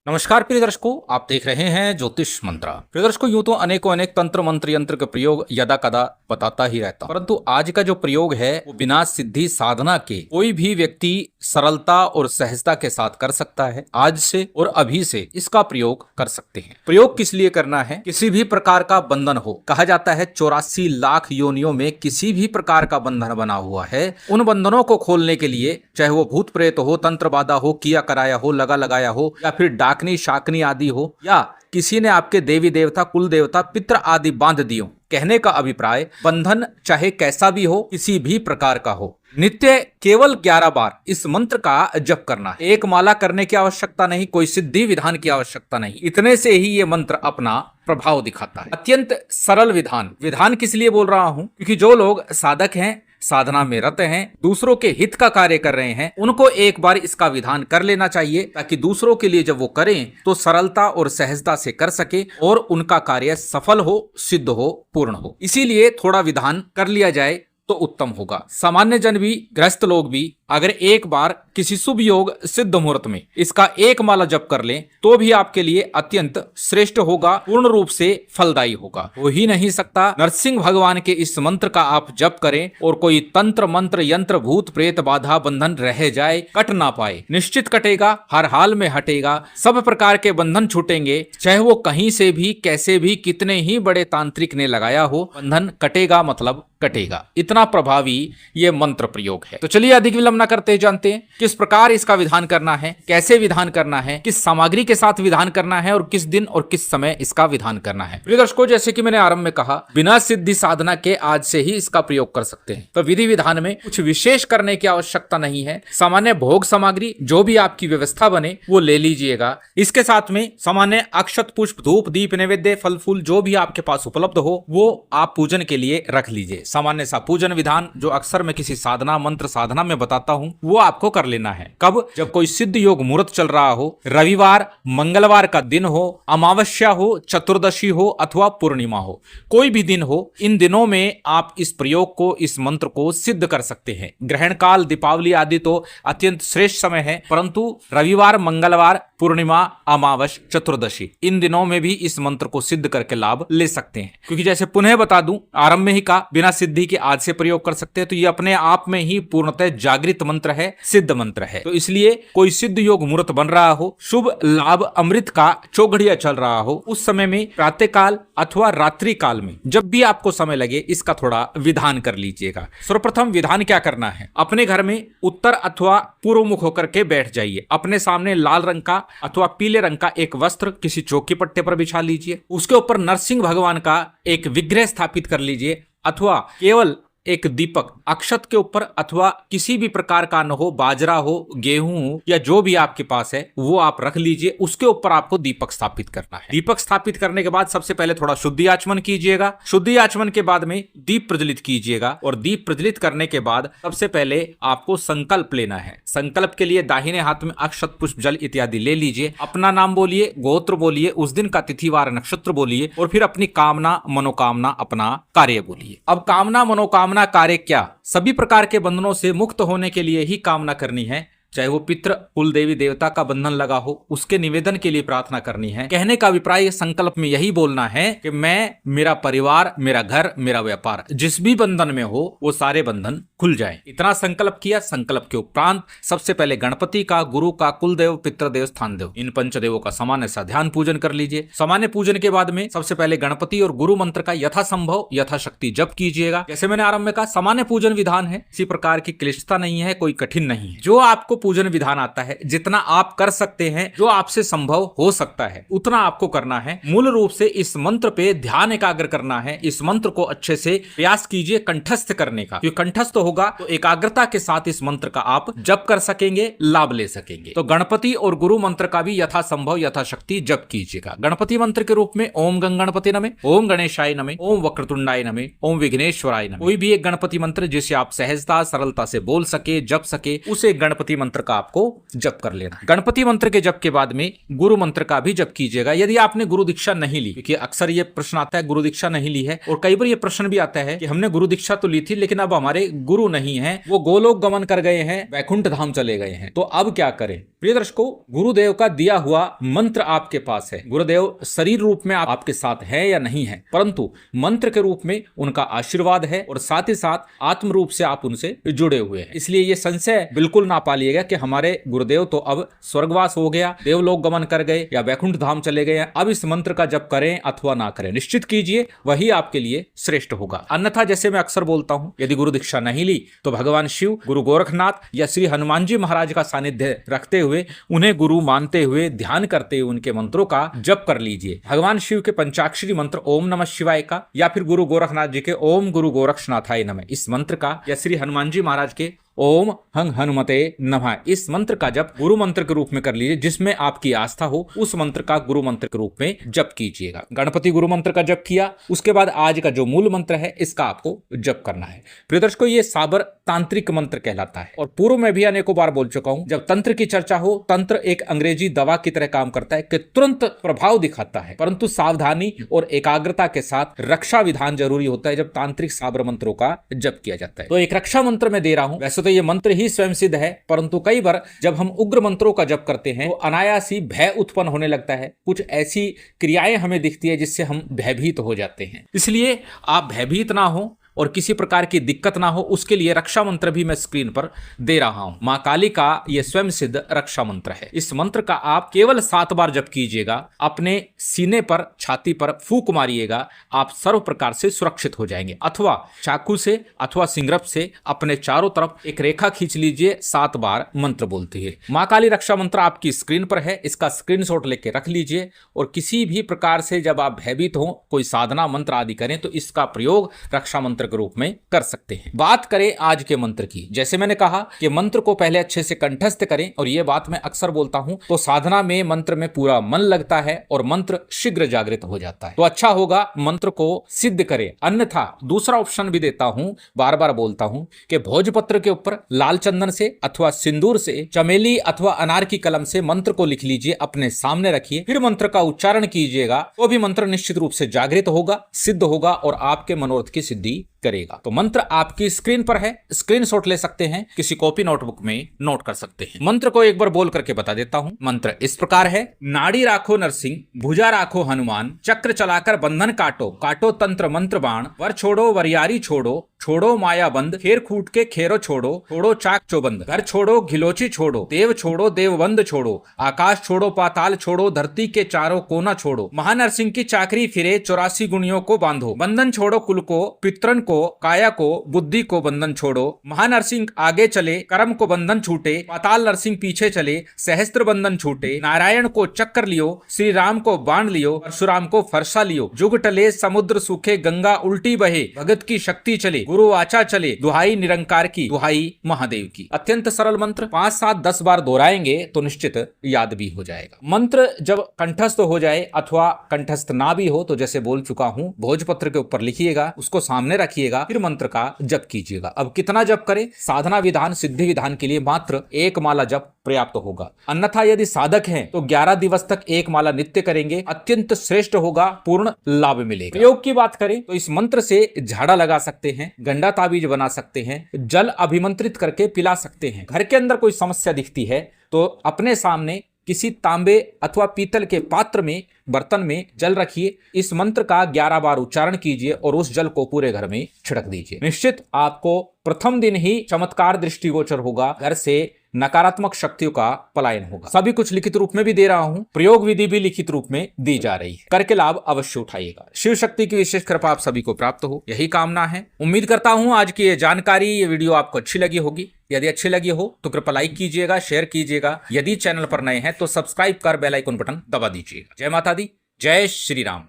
नमस्कार प्रिय दर्शकों, आप देख रहे हैं ज्योतिष मंत्रा। प्रिय दर्शकों, यूं तो अनेकों अनेक तंत्र मंत्र यंत्र का प्रयोग यदा कदा बताता ही रहता, परंतु आज का जो प्रयोग है वो बिना सिद्धि साधना के कोई भी व्यक्ति सरलता और सहजता के साथ कर सकता है। आज से और अभी से इसका प्रयोग कर सकते हैं। प्रयोग किस लिए करना है? किसी भी प्रकार का बंधन हो, कहा जाता है 84 लाख योनियों में किसी भी प्रकार का बंधन बना हुआ है, उन बंधनों को खोलने के लिए, चाहे वो भूत प्रेत हो, तंत्र बाधा हो, किया कराया हो, लगा लगाया हो, या फिर डाकनी शाकनी आदि हो, या किसी ने आपके देवी देवता, कुल देवता, पित्र आदि बांध दियो, कहने का अभिप्राय बंधन चाहे कैसा भी हो, किसी भी प्रकार का हो, नित्य केवल 11 बार इस मंत्र का जप करना है। एक माला करने की आवश्यकता नहीं, कोई सिद्धि विधान की आवश्यकता नहीं, इतने से ही ये मंत्र अपना प्रभाव दिखाता है। अत्यंत सरल विधान किस लिए बोल रहा हूं? क्योंकि जो लोग साधक हैं, साधना में रत हैं, दूसरों के हित का कार्य कर रहे हैं, उनको एक बार इसका विधान कर लेना चाहिए, ताकि दूसरों के लिए जब वो करें तो सरलता और सहजता से कर सके और उनका कार्य सफल हो, सिद्ध हो, पूर्ण हो। इसीलिए थोड़ा विधान कर लिया जाए तो उत्तम होगा। सामान्य जन भी, गृहस्थ लोग भी अगर एक बार किसी शुभ योग सिद्ध मुहूर्त में इसका एक माला जप कर लें तो भी आपके लिए अत्यंत श्रेष्ठ होगा, पूर्ण रूप से फलदायी होगा। हो ही नहीं सकता नरसिंह भगवान के इस मंत्र का आप जप करें और कोई तंत्र मंत्र यंत्र भूत प्रेत बाधा बंधन रह जाए, कट ना पाए। निश्चित कटेगा, हर हाल में हटेगा, सब प्रकार के बंधन छूटेंगे, चाहे वो कहीं से भी, कैसे भी, कितने ही बड़े तांत्रिक ने लगाया हो, बंधन कटेगा मतलब कटेगा। इतना प्रभावी ये मंत्र प्रयोग है। तो चलिए अधिक विलंब न करते जानते हैं किस प्रकार इसका विधान करना है, कैसे विधान करना है, किस सामग्री के साथ विधान करना है और किस दिन और किस समय इसका विधान करना है। प्रिय दर्शकों, जैसे कि मैंने आरंभ में कहा, बिना सिद्धि साधना के आज से ही इसका प्रयोग कर सकते हैं। तो विधि विधान में कुछ विशेष करने की आवश्यकता नहीं है। सामान्य भोग सामग्री जो भी आपकी व्यवस्था बने वो ले लीजिएगा। इसके साथ में सामान्य अक्षत, पुष्प, धूप, दीप, नैवेद्य, फल फूल जो भी आपके पास उपलब्ध हो वो आप पूजन के लिए रख लीजिए। सामान्य सा पूजन विधान जो अक्सर मैं किसी साधना मंत्र साधना में बताता हूं वो आपको कर लेना है। कब? जब कोई सिद्ध योग मुहूर्त चल रहा हो, रविवार, मंगलवार का दिन हो, अमावस्या हो, चतुर्दशी हो अथवा पूर्णिमा हो, कोई भी दिन हो, इन दिनों में आप इस प्रयोग को, इस मंत्र को सिद्ध कर सकते हैं। ग्रहण काल, दीपावली आदि तो अत्यंत श्रेष्ठ समय है, परंतु रविवार, मंगलवार, पूर्णिमा, अमावस, चतुर्दशी इन दिनों में भी इस मंत्र को सिद्ध करके लाभ ले सकते हैं। क्योंकि जैसे पुनः बता दूं, आरंभ में ही कहा बिना सिद्धि के आज से प्रयोग कर सकते हैं, तो ये अपने आप में ही पूर्णतः जागृत मंत्र है, सिद्ध मंत्र है। तो इसलिए कोई सिद्ध योग मुहूर्त बन रहा हो, शुभ लाभ अमृत का चौघड़िया चल रहा हो, उस समय में प्रातः काल अथवा रात्रि काल में जब भी आपको समय लगे इसका थोड़ा विधान कर लीजिएगा। सर्वप्रथम विधान क्या करना है? अपने घर में उत्तर अथवा पूर्व मुख होकर के बैठ जाइए। अपने सामने लाल रंग का अथवा पीले रंग का एक वस्त्र किसी चौकी पट्टे पर बिछा लीजिए। उसके ऊपर नरसिंह भगवान का एक विग्रह स्थापित कर लीजिए, अथवा केवल एक दीपक अक्षत के ऊपर, अथवा किसी भी प्रकार का न हो, बाजरा हो, गेहूं हो, या जो भी आपके पास है वो आप रख लीजिए। उसके ऊपर आपको दीपक स्थापित करना है। दीपक स्थापित करने के बाद सबसे पहले थोड़ा शुद्धि आचमन कीजिएगा। शुद्धि आचमन के बाद में दीप प्रज्वलित कीजिएगा, और दीप प्रज्वलित करने के बाद सबसे पहले आपको संकल्प लेना है। संकल्प के लिए दाहिने हाथ में अक्षत, पुष्प, जल इत्यादि ले लीजिए। अपना नाम बोलिए, गोत्र बोलिए, उस दिन का तिथिवार नक्षत्र बोलिए, और फिर अपनी कामना, मनोकामना, अपना कार्य बोलिए। अब कामना, मनोकामना, कार्य क्या? सभी प्रकार के बंधनों से मुक्त होने के लिए ही कामना करनी है। चाहे वो पितृ, कुल देवी देवता का बंधन लगा हो, उसके निवेदन के लिए प्रार्थना करनी है। कहने का अभिप्राय संकल्प में यही बोलना है कि मैं, मेरा परिवार, मेरा घर, मेरा व्यापार, जिस भी बंधन में हो वो सारे बंधन खुल जाएं। इतना संकल्प किया। संकल्प के उपरांत सबसे पहले गणपति का, गुरु का, कुल देव, पितृदेव, स्थान देव, इन पंचदेवों का सामान्य सा ध्यान पूजन कर लीजिए। सामान्य पूजन के बाद में सबसे पहले गणपति और गुरु मंत्र का यथासंभव, यथाशक्ति जप कीजिएगा। जैसे मैंने आरंभ में कहा, सामान्य पूजन विधान है, किसी प्रकार की क्लिष्टता नहीं है, कोई कठिन नहीं है। जो आपको पूजन विधान आता है, जितना आप कर सकते हैं, जो आपसे संभव हो सकता है, उतना आपको करना है। मूल रूप से इस मंत्र पे ध्यान एकाग्र करना है। इस मंत्र को अच्छे से प्रयास कीजिए कंठस्थ करने का, क्योंकि कंठस्थ होगा तो एकाग्रता के साथ इस मंत्र का आप जप कर सकेंगे, लाभ ले सकेंगे। तो गणपति और गुरु मंत्र का भी यथासंभव, यथाशक्ति जप कीजिएगा। गणपति मंत्र के रूप में ओम गणपति नमः, ओम गणेशाय नमः, ओम वक्रतुंडाय नमः, ओम विघ्नेश्वराय नमः। कोई भी एक गणपति मंत्र जिसे आप सहजता, सरलता से बोल सके, जप सके, उसे गणपति मंत्र मंत्र का आपको जप कर लेना है। गणपति मंत्र के जप के बाद में गुरु मंत्र का भी जप कीजिएगा यदि आपने गुरु दीक्षा नहीं ली, क्योंकि अक्सर ये प्रश्न आता है गुरु दीक्षा नहीं ली है, और कई बार ये प्रश्न भी आता है कि हमने गुरु दीक्षा तो ली थी लेकिन अब हमारे गुरु नहीं है, वो गोलोक गमन कर गए हैं, वैकुंठ धाम चले गए हैं, तो अब क्या करें। प्रिय दर्शकों, गुरुदेव का दिया हुआ मंत्र आपके पास है। गुरुदेव शरीर रूप में आपके साथ है या नहीं है, परंतु मंत्र के रूप में उनका आशीर्वाद है और साथ ही साथ आत्म रूप से आप उनसे जुड़े हुए हैं। इसलिए ये संशय बिल्कुल ना पालिएगा कि हमारे गुरुदेव तो अब स्वर्गवास हो गया, देवलोक गमन कर गए या वैकुंठ धाम चले गए, अब इस मंत्र का जप करें अथवा ना करें। निश्चित कीजिए, वही आपके लिए श्रेष्ठ होगा। अन्यथा जैसे मैं अक्सर बोलता हूं, यदि गुरु दीक्षा नहीं ली तो भगवान शिव, गुरु गोरखनाथ या श्री हनुमान जी महाराज का सानिध्य रखते हुए, उन्हें गुरु मानते हुए, ध्यान करते हुए उनके मंत्रों का जप कर लीजिए। भगवान शिव के पंचाक्षरी मंत्र ओम नमः शिवाय का, या फिर गुरु गोरखनाथ जी के ओम गुरु गोरक्षनाथाय नमः इस मंत्र का, या श्री हनुमान जी महाराज के ओम हंग हनुमते नमः इस मंत्र का जप गुरु मंत्र के रूप में कर लीजिए। जिसमें आपकी आस्था हो उस मंत्र का गुरु मंत्र के रूप में जप कीजिएगा। गणपति गुरु मंत्र का जप किया, उसके बाद आज का जो मूल मंत्र है इसका आपको जप करना है। प्रिय दर्शकों, ये साबर तांत्रिक मंत्र कहलाता है और पूर्व में भी अनेकों बार बोल चुका हूं, जब तंत्र की चर्चा हो, तंत्र एक अंग्रेजी दवा की तरह काम करता है कि तुरंत प्रभाव दिखाता है, परंतु सावधानी और एकाग्रता के साथ रक्षा विधान जरूरी होता है जब तांत्रिक साबर मंत्रों का जप किया जाता है। तो एक रक्षा मंत्र में दे रहा हूं। वैसे तो ये मंत्र ही स्वयं सिद्ध है, परंतु कई बार जब हम उग्र मंत्रों का जप करते हैं तो अनायास ही भय उत्पन्न होने लगता है। कुछ ऐसी क्रियाएं हमें दिखती है जिससे हम भयभीत हो जाते हैं। इसलिए आप भयभीत ना हो और किसी प्रकार की दिक्कत ना हो, उसके लिए रक्षा मंत्र भी मैं स्क्रीन पर दे रहा हूं। मां काली का यह स्वयं सिद्ध रक्षा मंत्र है। इस मंत्र का आप केवल 7 बार जप कीजिएगा। अपने सीने पर, छाती पर फूंक मारिएगा, आप सर्व प्रकार से सुरक्षित हो जाएंगे। अथवा चाकू से अथवा सिंगरप से अपने चारों तरफ एक रेखा खींच लीजिए, 7 बार मंत्र बोलते हुए। मां काली रक्षा मंत्र आपकी स्क्रीन पर है, इसका स्क्रीनशॉट लेके रख लीजिए और किसी भी प्रकार से जब आप भयभीत हो, कोई साधना मंत्र आदि करें तो इसका प्रयोग रक्षा मंत्र के रूप में कर सकते हैं। बात करें आज के मंत्र की, जैसे मैंने कहा कि मंत्र को पहले अच्छे से कंठस्थ करें, और यह बात मैं अक्सर बोलता हूं, तो साधना में मंत्र में पूरा मन लगता है और मंत्र शीघ्र जागृत हो जाता है। तो अच्छा होगा मंत्र को सिद्ध करें। अन्यथा दूसरा ऑप्शन भी देता हूं, बार बार बोलता हूं कि भोजपत्र के ऊपर लाल चंदन से अथवा सिंदूर से, चमेली अथवा अनार की कलम से मंत्र को लिख लीजिए, अपने सामने रखिए, फिर मंत्र का उच्चारण कीजिएगा, तो भी मंत्र निश्चित रूप से जागृत होगा, सिद्ध होगा और आपके मनोरथ की सिद्धि करेगा। तो मंत्र आपकी स्क्रीन पर है, स्क्रीनशॉट ले सकते हैं, किसी कॉपी नोटबुक में नोट कर सकते हैं। मंत्र को एक बार बोल करके बता देता हूं। मंत्र इस प्रकार है, नाड़ी राखो नरसिंह, भुजा राखो हनुमान, चक्र चलाकर बंधन काटो, काटो तंत्र मंत्र बाण, वर छोड़ो वरियारी छोड़ो, छोड़ो माया बंद, खेर खूट के खेरो छोड़ो, छोड़ो चाक चौबंद, घर छोड़ो घिलोची छोड़ो, देव छोड़ो देवबंद छोड़ो, आकाश छोड़ो पाताल छोड़ो, धरती के चारों कोना छोड़ो, महानरसिंह की चाकरी फिरे, 84 गुणियों को बांधो, बंधन छोड़ो कुल को, पितरन को, काया को, बुद्धि को बंधन छोड़ो, महानरसिंह आगे चले, कर्म को बंधन छूटे, पाताल नरसिंह पीछे चले, सहस्त्र बंधन छूटे, नारायण को चक्कर लियो, श्री राम को बाण लियो, परशुराम को फरसा लियो, जुग टले समुद्र सूखे, गंगा उल्टी बहे, भगत की शक्ति चले, गुरु आचा चले, दुहाई निरंकार की, दुहाई महादेव की। अत्यंत सरल मंत्र, 5, 7, 10 बार दोहराएंगे तो निश्चित याद भी हो जाएगा। मंत्र जब कंठस्थ हो जाए अथवा कंठस्थ ना भी हो तो जैसे बोल चुका हूं, भोजपत्र के ऊपर लिखिएगा, उसको सामने रखिएगा, फिर मंत्र का जप कीजिएगा। अब कितना जप करें? साधना विधान, सिद्धि विधान के लिए मात्र 1 माला जप पर्याप्त होगा। अन्यथा यदि साधक हैं तो 11 दिवस तक 1 माला नित्य करेंगे, अत्यंत श्रेष्ठ होगा, पूर्ण लाभ मिलेगा। प्रयोग की बात करें तो इस मंत्र से झाड़ा लगा सकते हैं, गंडा ताबीज बना सकते हैं, जल अभिमंत्रित करके पिला सकते हैं। घर के अंदर कोई समस्या दिखती है तो अपने सामने किसी तांबे अथवा पीतल के पात्र में, बर्तन में जल रखिए, इस मंत्र का 11 बार उच्चारण कीजिए और उस जल को पूरे घर में छिड़क दीजिए। निश्चित आपको प्रथम दिन ही चमत्कार दृष्टिगोचर होगा, घर से नकारात्मक शक्तियों का पलायन होगा। सभी कुछ लिखित रूप में भी दे रहा हूं, प्रयोग विधि भी लिखित रूप में दी जा रही है, करके लाभ अवश्य उठाइएगा। शिव शक्ति की विशेष कृपा आप सभी को प्राप्त हो, यही कामना है। उम्मीद करता हूं आज की ये जानकारी, ये वीडियो आपको अच्छी लगी होगी। यदि अच्छी लगी हो तो कृपया लाइक कीजिएगा, शेयर कीजिएगा। यदि चैनल पर नए हैं तो सब्सक्राइब कर बेल आइकन बटन दबा दीजिएगा। जय माता दी, जय श्री राम।